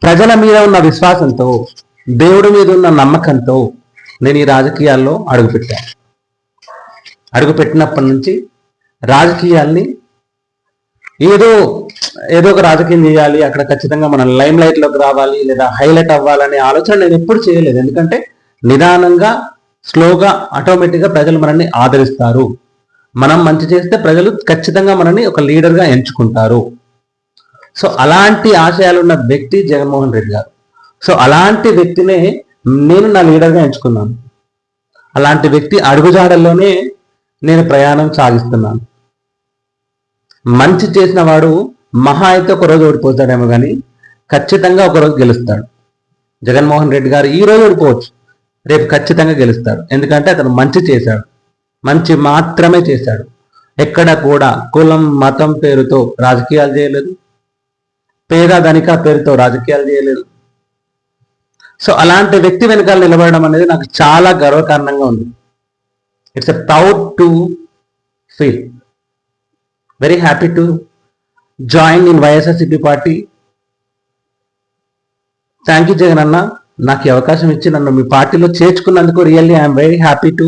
ప్రజల మీద ఉన్న విశ్వాసంతో, దేవుడి మీద ఉన్న నమ్మకంతో నేను ఈ రాజకీయాల్లో అడుగుపెట్టాను. అడుగుపెట్టినప్పటి నుంచి రాజకీయాల్ని ఏదో ఒక రాజకీయం చేయాలి, అక్కడ ఖచ్చితంగా మనం లైమ్ లైట్లోకి రావాలి లేదా హైలైట్ అవ్వాలనే ఆలోచన నేను ఎప్పుడు చేయలేదు. ఎందుకంటే నిదానంగా, స్లోగా, ఆటోమేటిక్గా ప్రజలు మనల్ని ఆదరిస్తారు. మనం మంచి చేస్తే ప్రజలు ఖచ్చితంగా మనల్ని ఒక లీడర్గా ఎంచుకుంటారు. సో అలాంటి ఆశయాలు ఉన్న వ్యక్తి జగన్మోహన్ రెడ్డి గారు. సో అలాంటి వ్యక్తినే నేను నా లీడర్గా ఎంచుకున్నాను. అలాంటి వ్యక్తి అడుగుజాడల్లోనే నేను ప్రయాణం సాగిస్తున్నాను. మంచి చేసిన వాడు మహా అయితే ఒకరోజు ఓడిపోతాడేమో కానీ ఖచ్చితంగా ఒకరోజు గెలుస్తాడు. జగన్మోహన్ రెడ్డి గారు ఈ రోజు ఓడిపోవచ్చు, రేపు ఖచ్చితంగా గెలుస్తాడు. ఎందుకంటే అతను మంచి చేశాడు, మంచి మాత్రమే చేశాడు. ఎక్కడ కూడా కులం, మతం పేరుతో రాజకీయాలు చేయలేదు, పేద ధనిక పేరుతో రాజకీయాలు చేయలేదు. సో అలాంటి వ్యక్తి వెనకాల నిలబడడం అనేది నాకు చాలా గర్వకారణంగా ఉంది. It's a proud to feel, very happy to join in YSRCP party. Thank you Jagan అన్న, నాకు ఈ అవకాశం ఇచ్చి నన్ను మీ పార్టీలో చేర్చుకున్నందుకు really I'm very happy to